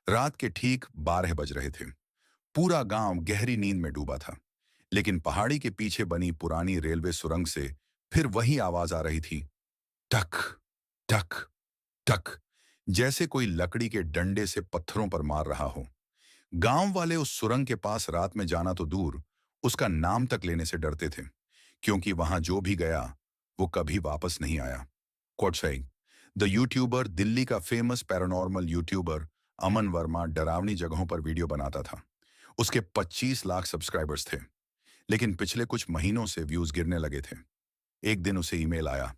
रात के ठीक 12 बज रहे थे। पूरा गांव गहरी नींद में डूबा था। लेकिन पहाड़ी के पीछे बनी पुरानी रेलवे सुरंग से फिर वही आवाज आ रही थी। टक टक टक, जैसे कोई लकड़ी के डंडे से पत्थरों पर मार रहा हो। गांव वाले उस सुरंग के पास रात में जाना तो दूर, उसका नाम तक लेने से डरते थे, क्योंकि वहां जो भी गया वो कभी वापस नहीं आया। कोटसई द यूट्यूबर, दिल्ली का फेमस पैरानॉर्मल यूट्यूबर अमन वर्मा डरावनी जगहों पर वीडियो बनाता था। उसके 25 लाख सब्सक्राइबर्स थे। लेकिन पिछले कुछ महीनों से व्यूज गिरने लगे थे। एक दिन उसे ईमेल आया,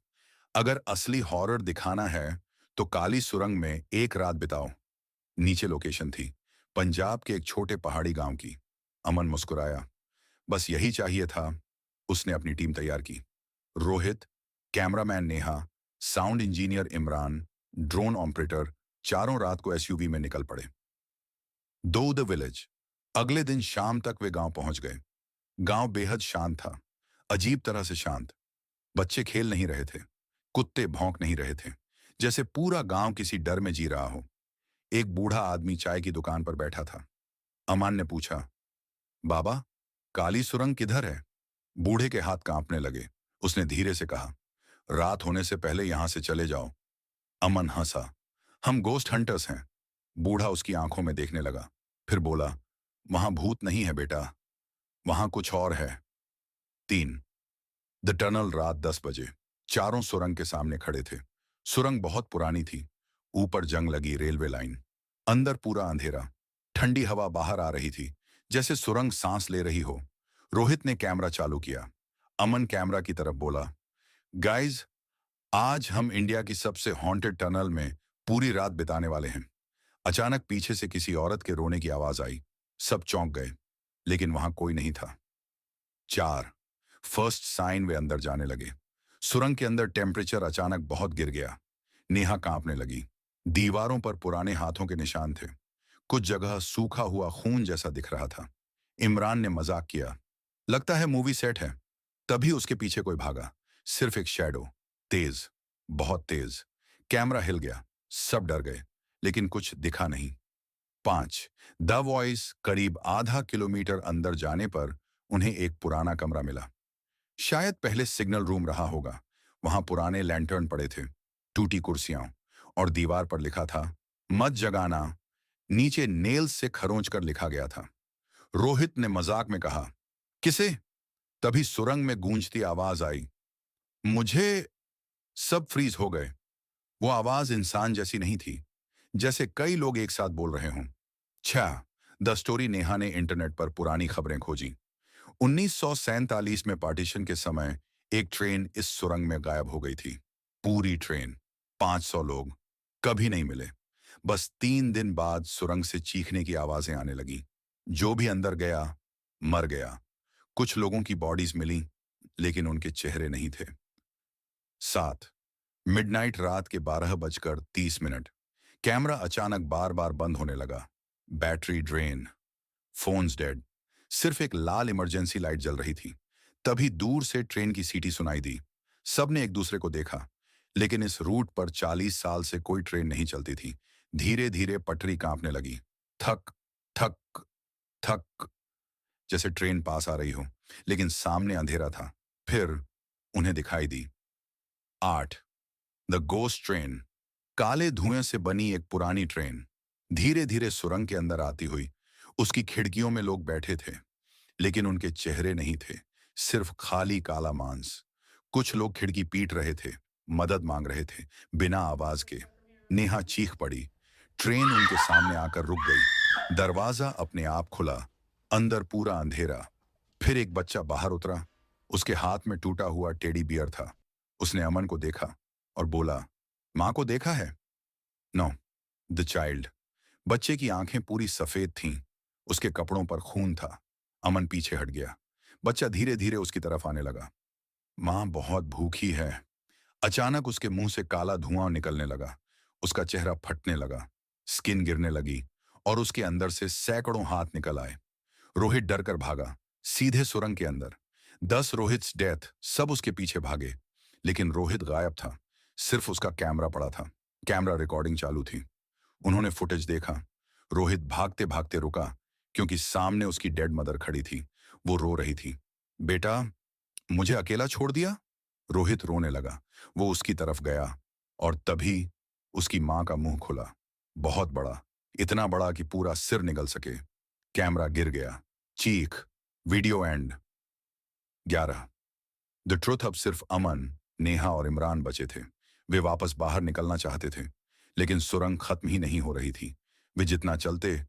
अगर असली हॉरर दिखाना है तो काली सुरंग में एक रात बिताओ। नीचे लोकेशन थी, पंजाब के एक छोटे पहाड़ी गांव की। अमन मुस्कुराया, बस यही चाहिए था। उसने अपनी टीम तैयार की। Rohit, cameraman Neha, sound engineer Imran, drone operator, चारों रात को एसयूवी में निकल पड़े। दो द विलेज। अगले दिन शाम तक वे गांव पहुंच गए। गांव बेहद शांत था, अजीब तरह से शांत। बच्चे खेल नहीं रहे थे, कुत्ते भौंक नहीं रहे थे, जैसे पूरा गांव किसी डर में जी रहा हो। एक बूढ़ा आदमी चाय की दुकान पर बैठा था। अमान ने पूछा, बाबा, काली सुरंग किधर है? बूढ़े के हाथ कांपने लगे। उसने धीरे से कहा, रात होने से पहले यहां से चले जाओ। अमन हंसा, हम गोस्ट हंटर्स हैं। बूढ़ा उसकी आंखों में देखने लगा, फिर बोला, वहां भूत नहीं है बेटा, वहां कुछ और है। 3 द टनल। रात 10 बजे चारों सुरंग के सामने खड़े थे। सुरंग बहुत पुरानी थी, ऊपर जंग लगी रेलवे लाइन, अंदर पूरा अंधेरा। ठंडी हवा बाहर आ रही थी, जैसे सुरंग सांस ले रही हो। रोहित ने कैमरा चालू किया। अमन कैमरा की तरफ बोला, गाइज, आज हम इंडिया की सबसे हॉन्टेड टनल में पूरी रात बिताने वाले हैं। अचानक पीछे से किसी औरत के रोने की आवाज आई। सब चौंक गए, लेकिन वहां कोई नहीं था। 4 फर्स्ट साइन। वे अंदर जाने लगे। सुरंग के अंदर टेम्परेचर अचानक बहुत गिर गया। नेहा कांपने लगी। दीवारों पर पुराने हाथों के निशान थे, कुछ जगह सूखा हुआ खून जैसा दिख रहा था। इमरान ने मजाक किया, लगता है मूवी सेट है। तभी उसके पीछे कोई भागा, सिर्फ एक शैडो, तेज, बहुत तेज। कैमरा हिल गया, सब डर गए, लेकिन कुछ दिखा नहीं। 5 द वॉइस। करीब आधा किलोमीटर अंदर जाने पर उन्हें एक पुराना कमरा मिला। शायद पहले सिग्नल रूम रहा होगा। वहां पुराने लैंटर्न पड़े थे, टूटी कुर्सियां, और दीवार पर लिखा था, मत जगाना। नीचे नेल्स से खरोंच कर लिखा गया था। रोहित ने मजाक में कहा, किसे? तभी सुरंग में गूंजती आवाज आई, मुझे। सब फ्रीज हो गए। वो आवाज इंसान जैसी नहीं थी, जैसे कई लोग एक साथ बोल रहे हों। 6 द स्टोरी। नेहा ने इंटरनेट पर पुरानी खबरें खोजी। 1947 में पार्टीशन के समय एक ट्रेन इस सुरंग में गायब हो गई थी। पूरी ट्रेन, 500 लोग, कभी नहीं मिले। बस 3 दिन बाद सुरंग से चीखने की आवाजें आने लगी। जो भी अंदर गया मर गया। कुछ लोगों की बॉडीज मिली, लेकिन उनके चेहरे नहीं थे। 7 मिडनाइट। रात के 12:30। कैमरा अचानक बार बार बंद होने लगा। Battery drain, phones dead. सिर्फ एक लाल इमरजेंसी लाइट जल रही थी। तभी दूर से ट्रेन की सीटी सुनाई दी। सबने एक दूसरे को देखा, लेकिन इस रूट पर 40 साल से कोई ट्रेन नहीं चलती थी। धीरे धीरे पटरी कांपने लगी। थक थक थक, जैसे ट्रेन पास आ रही हो, लेकिन सामने अंधेरा था। फिर उन्हें दिखाई दी। 8 द गोस्ट ट्रेन। काले धुएं से बनी एक पुरानी ट्रेन धीरे धीरे सुरंग के अंदर आती हुई। उसकी खिड़कियों में लोग बैठे थे, लेकिन उनके चेहरे नहीं थे, सिर्फ खाली काला मांस। कुछ लोग खिड़की पीट रहे थे, मदद मांग रहे थे, बिना आवाज के। नेहा चीख पड़ी। ट्रेन उनके सामने आकर रुक गई। दरवाजा अपने आप खुला। अंदर पूरा अंधेरा। फिर एक बच्चा बाहर उतरा। उसके हाथ में टूटा हुआ टेडी बियर था। उसने अमन को देखा और बोला, मां को देखा है? नो। The child. बच्चे की आंखें पूरी सफेद थीं। उसके कपड़ों पर खून था। अमन पीछे हट गया। बच्चा धीरे धीरे उसकी तरफ आने लगा। मां बहुत भूखी है। अचानक उसके मुंह से काला धुआं निकलने लगा। उसका चेहरा फटने लगा, स्किन गिरने लगी, और उसके अंदर से सैकड़ों हाथ निकल आए। रोहित डर कर भागा, सीधे सुरंग के अंदर। 10 रोहित्स डेथ। सब उसके पीछे भागे, लेकिन रोहित गायब था। सिर्फ उसका कैमरा पड़ा था। कैमरा रिकॉर्डिंग चालू थी। उन्होंने फुटेज देखा। रोहित भागते भागते रुका क्योंकि सामने उसकी डेड मदर खड़ी थी। वो रो रही थी। बेटा, मुझे अकेला छोड़ दिया? रोहित रोने लगा। वो उसकी तरफ गया और तभी उसकी मां का मुंह खुला। बहुत बड़ा, इतना बड़ा कि पूरा सिर निकल सके। कैमरा गिर गया। चीख। Video and. 11। The truth. अब सिर्फ अमन, नेहा और इमरान बचे थे। वे वापस बाहर निकलना चाहते थे, लेकिन सुरंग खत्म ही नहीं हो रही थी। वे जितना चलते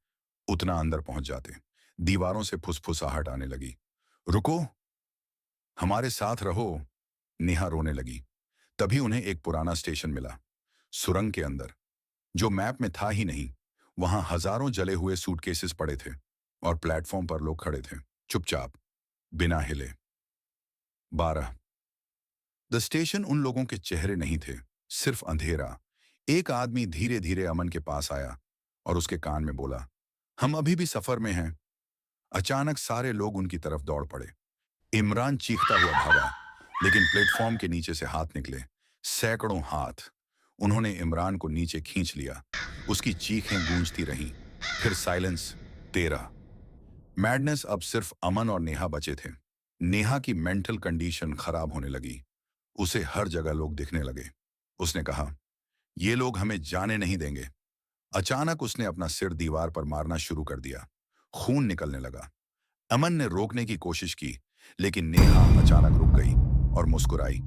उतना अंदर पहुंच जाते। दीवारों से फुसफुसाहट आने लगी। रुको, हमारे साथ रहो। नेहा रोने लगी। तभी उन्हें एक पुराना स्टेशन मिला, सुरंग के अंदर, जो मैप में था ही नहीं। वहां हजारों जले हुए सूटकेसेस पड़े थे और प्लेटफॉर्म पर लोग खड़े थे, चुपचाप, बिना हिले। 12। द स्टेशन उन लोगों के चेहरे नहीं थे, सिर्फ अंधेरा। एक आदमी धीरे धीरे अमन के पास आया और उसके कान में बोला, हम अभी भी सफर में हैं। अचानक सारे लोग उनकी तरफ दौड़ पड़े। इमरान चीखता हुआ भागा, लेकिन प्लेटफॉर्म के नीचे से हाथ निकले, सैकड़ों हाथ। उन्होंने इमरान को नीचे खींच लिया। उसकी चीखें गूंजती रहीं। फिर साइलेंस। 13। मैडनेस। अब सिर्फ अमन और नेहा बचे थे। नेहा की मेंटल कंडीशन खराब होने लगी। उसे हर जगह लोग दिखने लगे। उसने कहा, ये लोग हमें जाने नहीं देंगे। अचानक उसने अपना सिर दीवार पर मारना शुरू कर दिया। खून निकलने लगा। अमन ने रोकने की कोशिश की, लेकिन नेहा अचानक रुक गई और मुस्कुराई।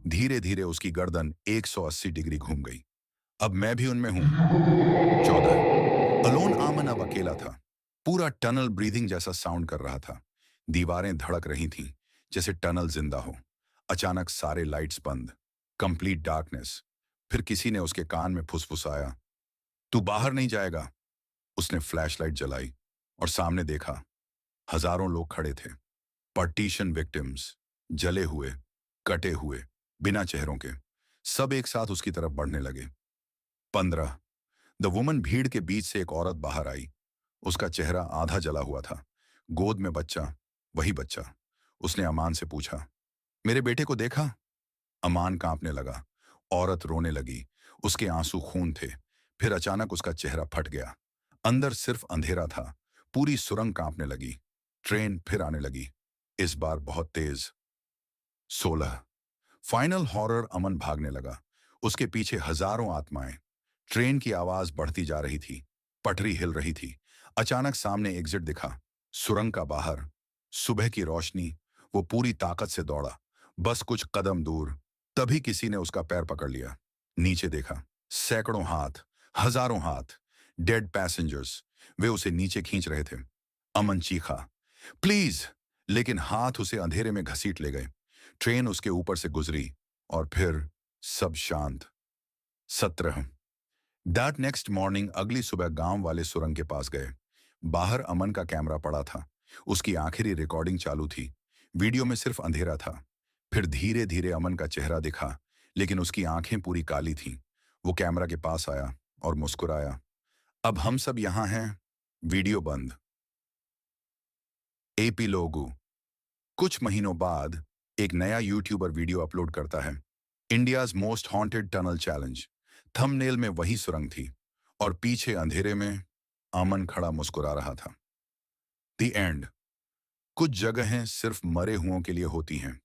धीरे धीरे उसकी गर्दन 180 डिग्री घूम गई। अब मैं भी उनमें हूं। 14। अलोन। आमन अब अकेला था। पूरा टनल ब्रीदिंग जैसा साउंड कर रहा था। दीवारें धड़क रही थीं, जैसे टनल जिंदा हो। अचानक सारे लाइट्स बंद। Complete darkness. फिर किसी ने उसके कान में फुसफुसाया, तू बाहर नहीं जाएगा। उसने फ्लैशलाइट जलाई और सामने देखा। हजारों लोग खड़े थे। पार्टीशन विक्टिम्स, जले हुए, कटे हुए, बिना चेहरों के। सब एक साथ उसकी तरफ बढ़ने लगे। 15। The woman. भीड़ के बीच से एक औरत बाहर आई। उसका चेहरा आधा जला हुआ था। गोद में बच्चा, वही बच्चा। उसने अमान से पूछा, मेरे बेटे को देखा? अमान कांपने लगा। औरत रोने लगी। उसके आंसू खून थे। फिर अचानक उसका चेहरा फट गया। अंदर सिर्फ अंधेरा था। पूरी सुरंग कांपने लगी। ट्रेन फिर आने लगी, इस बार बहुत तेज। 16। Final horror. अमन भागने लगा। उसके पीछे हजारों आत्माएं। ट्रेन की आवाज बढ़ती जा रही थी। पटरी हिल रही थी। अचानक सामने एग्जिट दिखा, सुरंग का बाहर। सुबह की रोशनी। वो पूरी ताकत से दौड़ा, बस कुछ कदम दूर। तभी किसी ने उसका पैर पकड़ लिया। नीचे देखा, सैकड़ों हाथ, हजारों हाथ, डेड पैसेंजर्स। वे उसे नीचे खींच रहे थे। अमन चीखा, प्लीज, लेकिन हाथ उसे अंधेरे में घसीट ले गए। ट्रेन उसके ऊपर से गुजरी और फिर सब शांत। 17। That next morning. अगली सुबह गांव वाले सुरंग के पास गए। बाहर अमन का कैमरा पड़ा था। उसकी आखिरी रिकॉर्डिंग चालू थी। वीडियो में सिर्फ अंधेरा था। फिर धीरे धीरे अमन का चेहरा दिखा, लेकिन उसकी आंखें पूरी काली थीं। वो कैमरा के पास आया और मुस्कुराया, अब हम सब यहां हैं। वीडियो बंद। एपीलोगु। कुछ महीनों बाद एक नया यूट्यूबर वीडियो अपलोड करता है, India's most haunted tunnel challenge. Thumbnail में वही सुरंग थी और पीछे अंधेरे में अमन खड़ा मुस्कुरा रहा था। The end. कुछ जगहें सिर्फ मरे हुओं के लिए होती हैं,